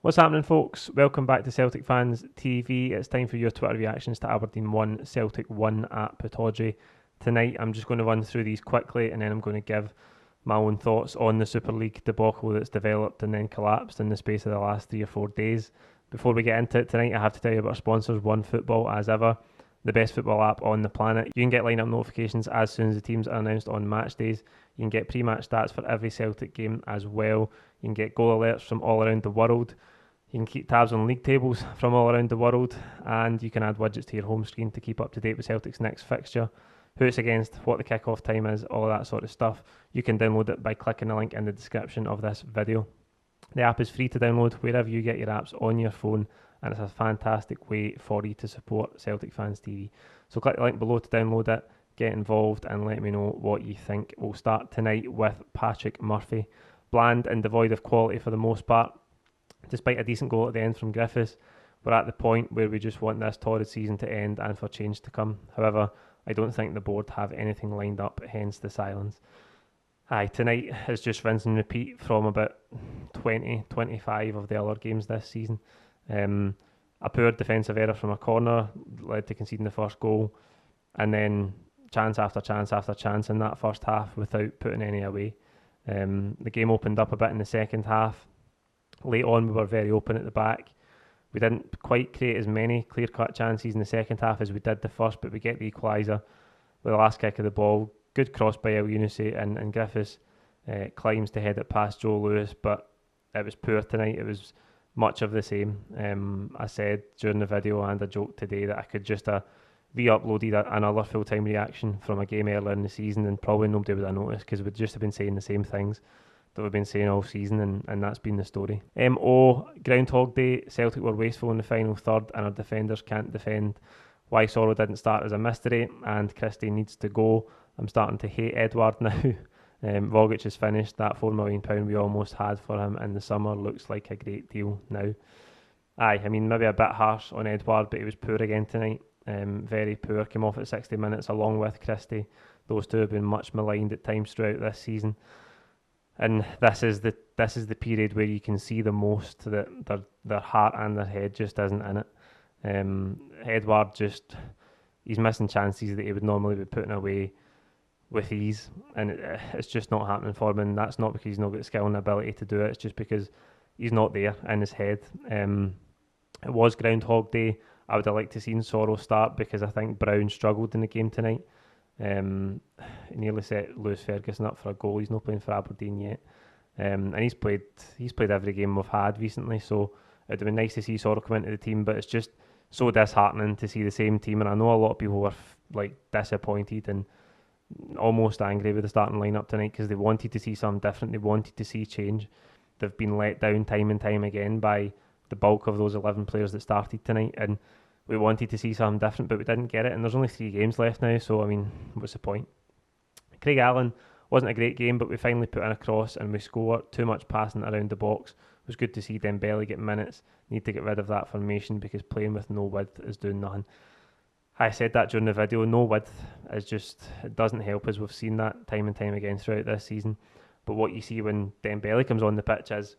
What's happening, folks? Welcome back to Celtic Fans TV. It's time for your Twitter reactions to Aberdeen 1, Celtic 1 at Pittodrie. Tonight, I'm just going to run through these quickly and then I'm going to give my own thoughts on the Super League debacle that's developed and then collapsed in the space of the last 3 or 4 days. Before we get into it tonight, I have to tell you about our sponsors, OneFootball, as ever, the best football app on the planet. You can get line-up notifications as soon as the teams are announced on match days. You can get pre-match stats for every Celtic game as well. You can get goal alerts from all around the world. You can keep tabs on league tables from all around the world, and you can add widgets to your home screen to keep up to date with Celtic's next fixture, who it's against, what the kick-off time is, all of that sort of stuff. You can download it by clicking the link in the description of this video. The app is free to download wherever you get your apps on your phone, and it's a fantastic way for you to support Celtic Fans TV. So click the link below to download it, get involved, and let me know what you think. We'll start tonight with Patrick Murphy. Bland and devoid of quality for the most part. Despite a decent goal at the end from Griffiths, we're at the point where we just want this torrid season to end and for change to come. However, I don't think the board have anything lined up, hence the silence. Tonight is just rinse and repeat from about 25 of the other games this season. A poor defensive error from a corner led to conceding the first goal, and then chance after chance after chance in that first half without putting any away. The game opened up a bit in the second half. Late on, we were very open at the back. We didn't quite create as many clear-cut chances in the second half as we did the first, but we get the equaliser with the last kick of the ball. Good cross by El Younousi, and Griffiths climbs to head it past Joe Lewis, but it was poor tonight. It was much of the same. I said during the video and a joke today that I could just re-uploaded another full-time reaction from a game earlier in the season and probably nobody would have noticed because we'd just have been saying the same things that we've been saying all season, and that's been the story. Groundhog Day. Celtic were wasteful in the final third and our defenders can't defend. Why Sorrow didn't start is a mystery, and Christie needs to go. I'm starting to hate Edouard now. Rogic is finished. That £4 million we almost had for him in the summer looks like a great deal now. Maybe a bit harsh on Edouard, but he was poor again tonight. Very poor. Came off at 60 minutes along with Christie. Those two have been much maligned at times throughout this season. And this is the period where you can see the most that their heart and their head just isn't in it. Edouard he's missing chances that he would normally be putting away with ease, and it's just not happening for him. And that's not because he's not got the skill and ability to do it. It's just because he's not there in his head. It was Groundhog Day. I would have liked to seen Sorrow start because I think Brown struggled in the game tonight. He nearly set Lewis Ferguson up for a goal. He's not playing for Aberdeen yet, and he's played every game we've had recently, so it'd have been nice to see Sorrow come into the team, but it's just so disheartening to see the same team, and I know a lot of people were disappointed and almost angry with the starting lineup tonight because they wanted to see something different, they wanted to see change. They've been let down time and time again by the bulk of those 11 players that started tonight, and we wanted to see something different, but we didn't get it, and there's only 3 games left now, so what's the point? Craig Allen wasn't a great game, but we finally put in a cross and we scored. Too much passing around the box. It was good to see Dembele get minutes. Need to get rid of that formation because playing with no width is doing nothing. I said that during the video. No width it doesn't help us. We've seen that time and time again throughout this season. But what you see when Dembele comes on the pitch is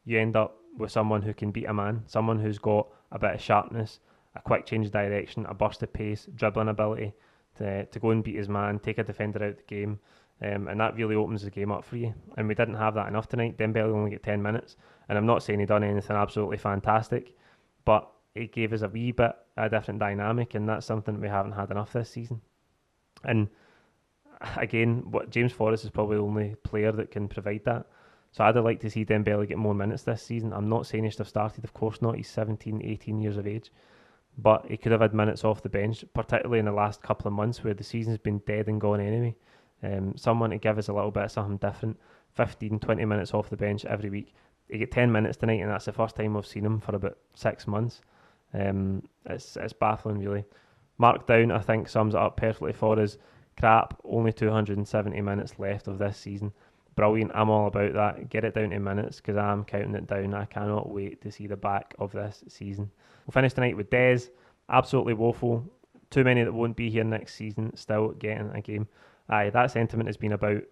you end up with someone who can beat a man, someone who's got a bit of sharpness, a quick change of direction, a burst of pace, dribbling ability to go and beat his man, take a defender out of the game, and that really opens the game up for you. And we didn't have that enough tonight. Dembele only got 10 minutes, and I'm not saying he done anything absolutely fantastic, but he gave us a wee bit a different dynamic, and that's something we haven't had enough this season. And again, James Forrest is probably the only player that can provide that. So I'd like to see Dembele get more minutes this season. I'm not saying he should have started, of course not. He's 17, 18 years of age. But he could have had minutes off the bench, particularly in the last couple of months where the season's been dead and gone anyway. Someone to give us a little bit of something different, 15, 20 minutes off the bench every week. He get 10 minutes tonight, and that's the first time we've seen him for about 6 months. It's baffling, really. Mark Down, I think, sums it up perfectly for us. Crap, only 270 minutes left of this season. Brilliant, I'm all about that. Get it down to minutes because I'm counting it down. I cannot wait to see the back of this season. We'll finish tonight with Des. Absolutely woeful. Too many that won't be here next season still getting a game. That sentiment has been about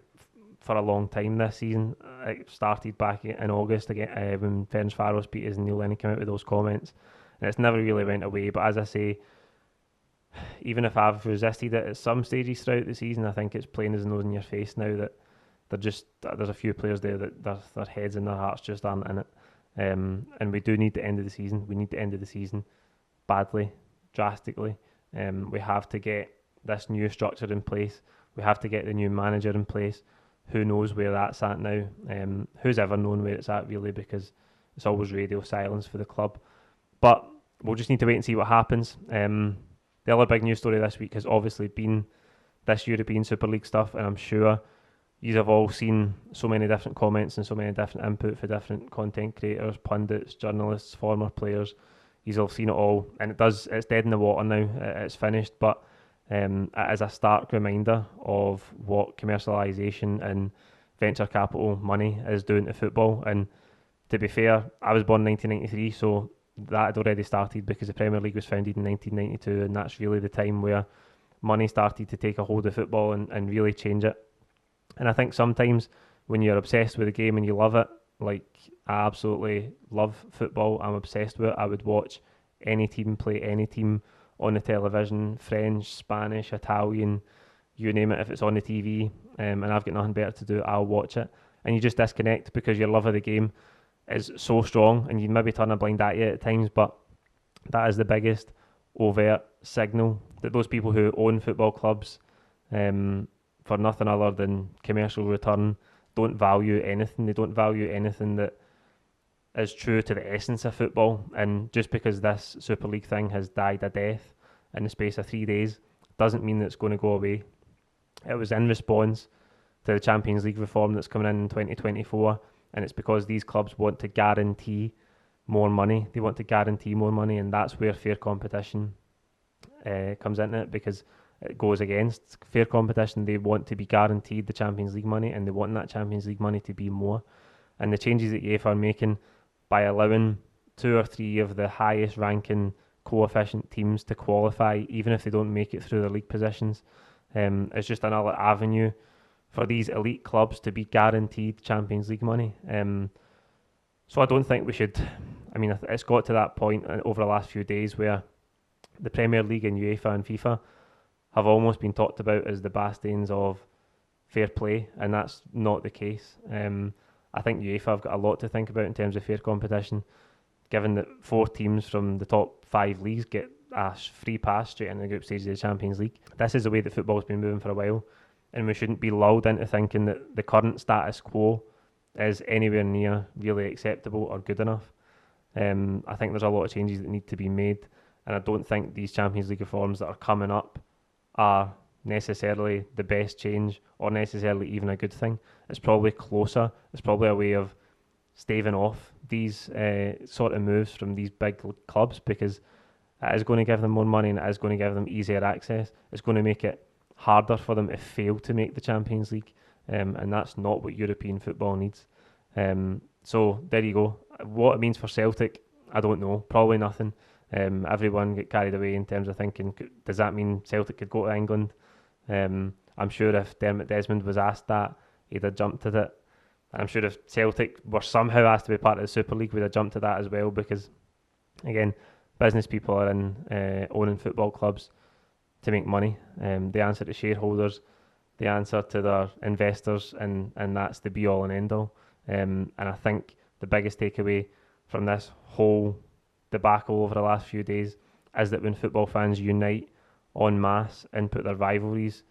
for a long time this season. It started back in August again when Ferencváros beat us and Neil Lennon came out with those comments, and it's never really went away. But as I say, even if I've resisted it at some stages throughout the season, I think it's plain as the nose in your face now that there's a few players there that their heads and their hearts just aren't in it. And we do need the end of the season. We need the end of the season badly, drastically. We have to get this new structure in place. We have to get the new manager in place. Who knows where that's at now? Who's ever known where it's at, really, because it's always radio silence for the club. But we'll just need to wait and see what happens. The other big news story this week has obviously been this European Super League stuff, and I'm sure you have all seen so many different comments and so many different input for different content creators, pundits, journalists, former players. You've all seen it all, and it's dead in the water now. It's finished, but it is a stark reminder of what commercialisation and venture capital money is doing to football. And to be fair, I was born in 1993, so that had already started because the Premier League was founded in 1992, and that's really the time where money started to take a hold of football and really change it. And I think sometimes when you're obsessed with the game and you love it, like I absolutely love football, I'm obsessed with it. I would watch any team play any team on the television, French, Spanish, Italian, you name it. If it's on the TV and I've got nothing better to do, I'll watch it. And you just disconnect because your love of the game is so strong, and you maybe turn a blind eye at times, but that is the biggest overt signal that those people who own football clubs for nothing other than commercial return don't value anything. They don't value anything that is true to the essence of football. And just because this Super League thing has died a death in the space of 3 days doesn't mean that it's going to go away. It was in response to the Champions League reform that's coming in 2024, and it's because these clubs want to guarantee more money. They want to guarantee more money, and that's where fair competition comes into it, because it goes against fair competition. They want to be guaranteed the Champions League money, and they want that Champions League money to be more. And the changes that UEFA are making by allowing 2 or 3 of the highest ranking coefficient teams to qualify, even if they don't make it through the league positions, is just another avenue for these elite clubs to be guaranteed Champions League money. So I don't think we should. I mean, it's got to that point over the last few days where the Premier League and UEFA and FIFA have almost been talked about as the bastions of fair play, and that's not the case. I think UEFA have got a lot to think about in terms of fair competition, given that 4 teams from the top 5 leagues get a free pass straight into the group stage of the Champions League. This is the way that football's been moving for a while, and we shouldn't be lulled into thinking that the current status quo is anywhere near really acceptable or good enough. I think there's a lot of changes that need to be made, and I don't think these Champions League reforms that are coming up are necessarily the best change or necessarily even a good thing. It's probably closer. It's probably a way of staving off these sort of moves from these big clubs, because it is going to give them more money and it is going to give them easier access. It's going to make it harder for them to fail to make the Champions League, and that's not what European football needs. So there you go. What it means for Celtic, I don't know. Probably nothing. Everyone get carried away in terms of thinking, does that mean Celtic could go to England? I'm sure if Dermot Desmond was asked that, he'd have jumped at it. I'm sure if Celtic were somehow asked to be part of the Super League, we'd have jumped at that as well, because, again, business people are in owning football clubs to make money. They answer to shareholders, they answer to their investors, and that's the be-all and end-all. And I think the biggest takeaway from this whole debacle over the last few days is that when football fans unite en masse and put their rivalries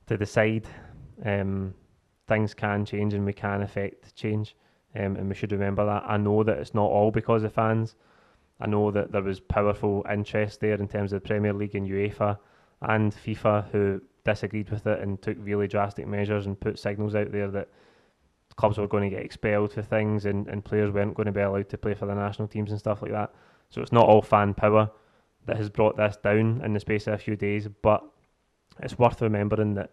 to the side, things can change and we can affect change, and we should remember that. I know that it's not all because of fans. I know that there was powerful interest there in terms of the Premier League and UEFA and FIFA who disagreed with it and took really drastic measures and put signals out there that clubs were going to get expelled for things, and players weren't going to be allowed to play for the national teams and stuff like that. So it's not all fan power that has brought this down in the space of a few days, but it's worth remembering that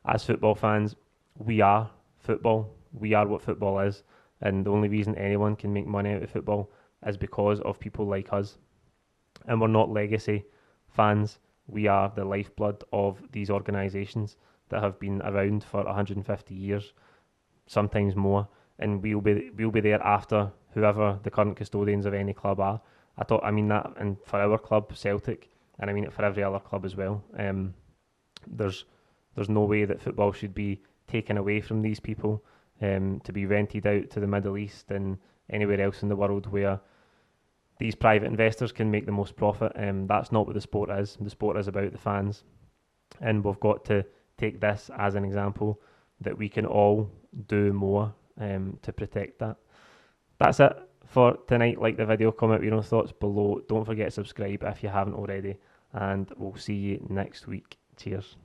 as football fans, we are football. We are what football is, and the only reason anyone can make money out of football is because of people like us. And we're not legacy fans. We are the lifeblood of these organisations that have been around for 150 years. sometimes more, and we'll be there after whoever the current custodians of any club are. I mean that, and for our club Celtic, and I mean it for every other club as well. There's no way that football should be taken away from these people, to be rented out to the Middle East and anywhere else in the world where these private investors can make the most profit. That's not what the sport is. The sport is about the fans, and we've got to take this as an example that we can all do more to protect that. That's it for tonight. Like the video, comment with your own thoughts below. Don't forget to subscribe if you haven't already, and we'll see you next week. Cheers.